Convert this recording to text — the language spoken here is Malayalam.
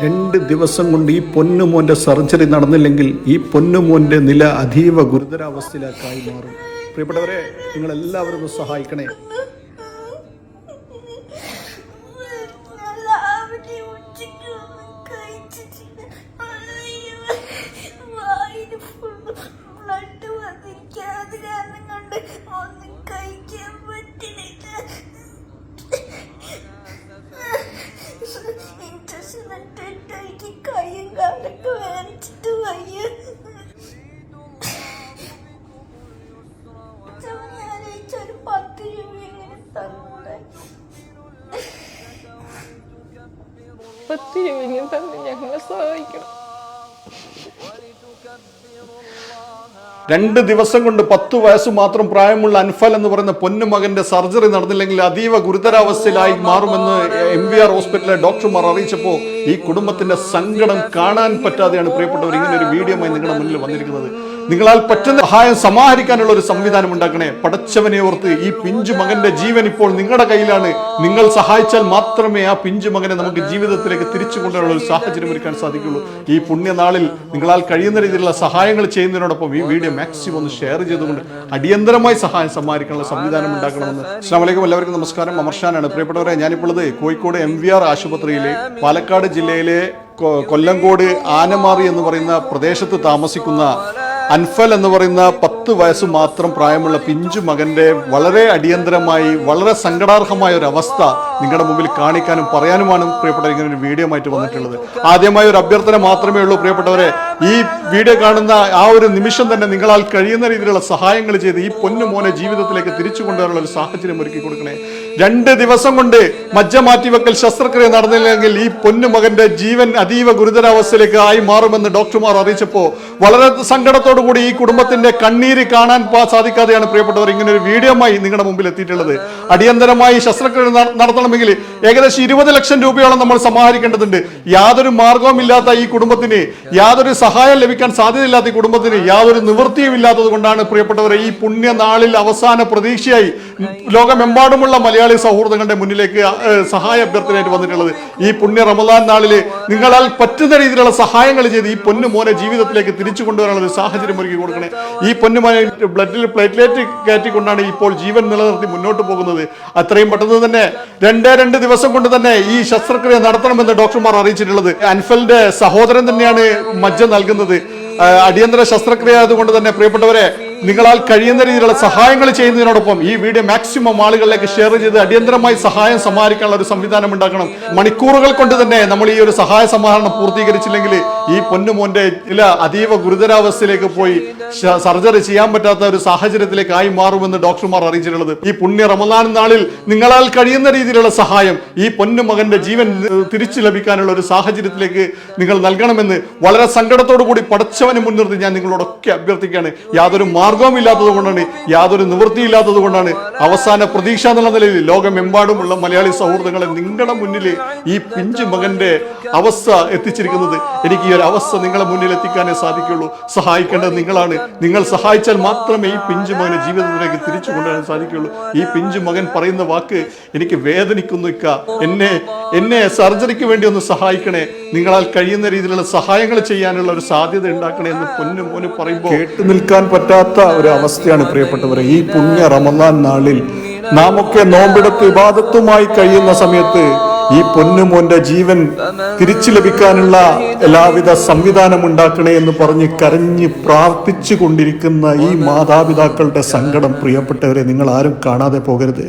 2 ദിവസം കൊണ്ട് ഈ പൊന്നുമോൻ്റെ സർജറി നടന്നില്ലെങ്കിൽ ഈ പൊന്നുമോൻ്റെ നില അതീവ ഗുരുതരാവസ്ഥയിലായി മാറും. പ്രിയപ്പെട്ടവരെ, നിങ്ങളെല്ലാവരും ഒന്ന് സഹായിക്കണേ. ഞങ്ങളെ സഹായിക്കണം. 2 ദിവസം കൊണ്ട് 10 വയസ്സ് മാത്രം പ്രായമുള്ള അൻഫൽ എന്ന് പറയുന്ന പൊന്നുമകന്റെ സർജറി നടന്നില്ലെങ്കിൽ അതീവ ഗുരുതരാവസ്ഥയിലായി മാറുമെന്ന് MVR ഹോസ്പിറ്റലിലെ ഡോക്ടർമാർ അറിയിച്ചപ്പോൾ ഈ കുടുംബത്തിന്റെ സങ്കടം കാണാൻ പറ്റാതെയാണ് പ്രിയപ്പെട്ടവർ ഇങ്ങനെ ഒരു വീഡിയോമായി നിങ്ങളുടെ മുന്നിൽ വന്നിരിക്കുന്നത്. നിങ്ങളാൽ പറ്റുന്ന സഹായം സമാഹരിക്കാനുള്ള ഒരു സംവിധാനം ഉണ്ടാക്കണേ. പടച്ചവനെ ഓർത്ത് ഈ പിഞ്ചു മകന്റെ ജീവൻ ഇപ്പോൾ നിങ്ങളുടെ കയ്യിലാണ്. നിങ്ങൾ സഹായിച്ചാൽ മാത്രമേ ആ പിഞ്ചു മകനെ നമുക്ക് ജീവിതത്തിലേക്ക് തിരിച്ചു കൊണ്ടുവരാനുള്ള ഒരു സാഹചര്യം ഒരുക്കാൻ സാധിക്കുള്ളൂ. ഈ പുണ്യനാളിൽ നിങ്ങളാൽ കഴിയുന്ന രീതിയിലുള്ള സഹായങ്ങൾ ചെയ്യുന്നതിനോടൊപ്പം ഈ വീഡിയോ മാക്സിമം ഒന്ന് ഷെയർ ചെയ്തുകൊണ്ട് അടിയന്തരമായി സഹായം സമാഹരിക്കാനുള്ള സംവിധാനം ഉണ്ടാക്കണമെന്ന്. അസ്സലാമു അലൈക്കും, എല്ലാവർക്കും നമസ്കാരം. അമർഷാനാണ്. പ്രിയപ്പെട്ടവരെ, ഞാനിപ്പോൾ ഉള്ളത് കോഴിക്കോട് MVR ആശുപത്രിയിലെ പാലക്കാട് ജില്ലയിലെ കൊല്ലങ്കോട് ആനമാറി എന്ന് പറയുന്ന പ്രദേശത്ത് താമസിക്കുന്ന അൻഫൽ എന്ന് പറയുന്ന 10 വയസ്സ് മാത്രം പ്രായമുള്ള പിഞ്ചു മകന്റെ വളരെ അടിയന്തരമായി വളരെ സങ്കടാർഹമായ ഒരു അവസ്ഥ നിങ്ങളുടെ മുമ്പിൽ കാണിക്കാനും പറയാനുമാണ് പ്രിയപ്പെട്ടവർ ഇങ്ങനെ ഒരു വീഡിയോ ആയിട്ട് വന്നിട്ടുള്ളത്. ആദ്യമായി ഒരു അഭ്യർത്ഥന മാത്രമേ ഉള്ളൂ പ്രിയപ്പെട്ടവരെ, ഈ വീഡിയോ കാണുന്ന ആ ഒരു നിമിഷം തന്നെ നിങ്ങളാൽ കഴിയുന്ന രീതിയിലുള്ള സഹായങ്ങൾ ചെയ്ത് ഈ പൊന്നു മോനെ ജീവിതത്തിലേക്ക് തിരിച്ചു കൊണ്ടുവരാനുള്ള ഒരു സാഹചര്യം ഒരുക്കി കൊടുക്കണേ. 2 ദിവസം കൊണ്ട് മജ്ജ മാറ്റിവെക്കൽ ശസ്ത്രക്രിയ നടന്നില്ലെങ്കിൽ ഈ പൊന്നു മകന്റെ ജീവൻ അതീവ ഗുരുതരാവസ്ഥയിലേക്ക് ആയി മാറുമെന്ന് ഡോക്ടർമാർ അറിയിച്ചപ്പോൾ വളരെ സങ്കടത്തോടു കൂടി ഈ കുടുംബത്തിന്റെ കണ്ണീര് കാണാൻ സാധിക്കാതെയാണ് പ്രിയപ്പെട്ടവർ ഇങ്ങനെ ഒരു വീഡിയോമായി നിങ്ങളുടെ മുമ്പിൽ എത്തിയിട്ടുള്ളത്. അടിയന്തരമായി ശസ്ത്രക്രിയ നടത്തണമെങ്കിൽ ഏകദേശം 20 ലക്ഷം രൂപയോളം നമ്മൾ സമാഹരിക്കേണ്ടതുണ്ട്. യാതൊരു മാർഗവും ഇല്ലാത്ത ഈ കുടുംബത്തിന്, യാതൊരു സഹായം ലഭിക്കാൻ സാധ്യതയില്ലാത്ത ഈ കുടുംബത്തിന് യാതൊരു നിവൃത്തിയും ഇല്ലാത്തത് കൊണ്ടാണ് പ്രിയപ്പെട്ടവരെ ഈ പുണ്യനാളിൽ അവസാന പ്രതീക്ഷയായി ലോകമെമ്പാടുമുള്ള മലയാളി സൗഹൃദങ്ങളുടെ മുന്നിലേക്ക് സഹായ അഭ്യർത്ഥനയായിട്ട് വന്നിട്ടുള്ളത്. ഈ പുണ്യ റമദാൻ നാളിൽ നിങ്ങളാൽ പറ്റുന്ന രീതിയിലുള്ള സഹായങ്ങൾ ചെയ്ത് ഈ പൊന്നു മോനെ ജീവിതത്തിലേക്ക് തിരിച്ചു കൊണ്ടുവരാനുള്ള ഒരു സാഹചര്യം ഒരുക്കി കൊടുക്കണേ. ഈ പൊന്നുമോനെ ബ്ലഡിൽ പ്ലേറ്റ്ലേറ്റ് കയറ്റിക്കൊണ്ടാണ് ഇപ്പോൾ ജീവൻ നിലനിർത്തി മുന്നോട്ട് പോകുന്നത്. അത്രയും പെട്ടെന്ന് തന്നെ 2 ദിവസം കൊണ്ട് തന്നെ ഈ ശസ്ത്രക്രിയ നടത്തണമെന്ന് ഡോക്ടർമാർ അറിയിച്ചിട്ടുള്ളത്. അൻഫലിന്റെ സഹോദരൻ തന്നെയാണ് മജ്ജ നൽകുന്നത്. അടിയന്തര ശസ്ത്രക്രിയ ആയതുകൊണ്ട് തന്നെ പ്രിയപ്പെട്ടവരെ, നിങ്ങളാൽ കഴിയുന്ന രീതിയിലുള്ള സഹായങ്ങൾ ചെയ്യുന്നതിനോടൊപ്പം ഈ വീഡിയോ മാക്സിമം ആളുകളിലേക്ക് ഷെയർ ചെയ്ത് അടിയന്തരമായി സഹായം സമാഹരിക്കാനുള്ള ഒരു സംവിധാനം ഉണ്ടാക്കണം. മണിക്കൂറുകൾ കൊണ്ട് തന്നെ നമ്മൾ ഈ ഒരു സഹായ സമാഹരണം പൂർത്തീകരിച്ചില്ലെങ്കിൽ ഈ പൊന്നുമോന്റെ അതീവ ഗുരുതരാവസ്ഥയിലേക്ക് പോയി സർജറി ചെയ്യാൻ പറ്റാത്ത ഒരു സാഹചര്യത്തിലേക്ക് ആയി മാറുമെന്ന് ഡോക്ടർമാർ അറിയിച്ചിട്ടുള്ളത്. ഈ പുണ്യ റമദാൻ നാളിൽ നിങ്ങളാൽ കഴിയുന്ന രീതിയിലുള്ള സഹായം ഈ പൊന്നുമകന്റെ ജീവൻ തിരിച്ചു ലഭിക്കാനുള്ള ഒരു സാഹചര്യത്തിലേക്ക് നിങ്ങൾ നൽകണമെന്ന് വളരെ സങ്കടത്തോടു കൂടി പടച്ചവനെ മുൻനിർത്തി ഞാൻ നിങ്ങളോടൊക്കെ അഭ്യർത്ഥിക്കുകയാണ്. യാതൊരു മാർഗവും ഇല്ലാത്തത് കൊണ്ടാണ്, യാതൊരു നിവൃത്തിയില്ലാത്തത് കൊണ്ടാണ് അവസാന പ്രതീക്ഷ എന്നുള്ള നിലയിൽ ലോകമെമ്പാടുമുള്ള മലയാളി സൗഹൃദങ്ങളെ നിങ്ങളുടെ മുന്നിൽ ഈ പിഞ്ചു മകന്റെ അവസ്ഥ എത്തിച്ചിരിക്കുന്നത്. എനിക്ക് ഈ ഒരു അവസ്ഥ നിങ്ങളെ മുന്നിൽ എത്തിക്കാനേ സാധിക്കുള്ളൂ. സഹായിക്കേണ്ടത് നിങ്ങളാണ്. നിങ്ങൾ സഹായിച്ചാൽ മാത്രമേ ഈ പിഞ്ചു മകനെ ജീവിതത്തിലേക്ക് തിരിച്ചു കൊണ്ടുവരാൻ സാധിക്കുള്ളൂ. ഈ പിഞ്ചു മകൻ പറയുന്ന വാക്ക് എനിക്ക് വേദനിക്കുന്നു. എന്നെ സർജറിക്ക് വേണ്ടി ഒന്ന് സഹായിക്കണേ, നിങ്ങളാൽ കഴിയുന്ന രീതിയിലുള്ള സഹായങ്ങൾ ചെയ്യാനുള്ള ഒരു സാധ്യത ഉണ്ടാക്കണേ എന്ന് പൊന്നു മോന് പറയുമ്പോൾ കേട്ടു നിൽക്കാൻ പറ്റാത്ത ഒരു അവസ്ഥയാണ് പ്രിയപ്പെട്ടവരെ. ഈ പുണ്യ റമദാൻ നാളിൽ നാം ഒക്കെ നോമ്പെടുത്ത് ഇബാദത്തുമായി കഴിയുന്ന സമയത്ത് ഈ പൊന്നുമോന്റെ ജീവൻ തിരിച്ചു ലഭിക്കാനുള്ള എല്ലാവിധ സംവിധാനം ഉണ്ടാക്കണേ എന്ന് പറഞ്ഞ് കരഞ്ഞ് പ്രാർത്ഥിച്ചു കൊണ്ടിരിക്കുന്ന ഈ മാതാപിതാക്കളുടെ സങ്കടം പ്രിയപ്പെട്ടവരെ നിങ്ങൾ ആരും കാണാതെ പോകരുത്.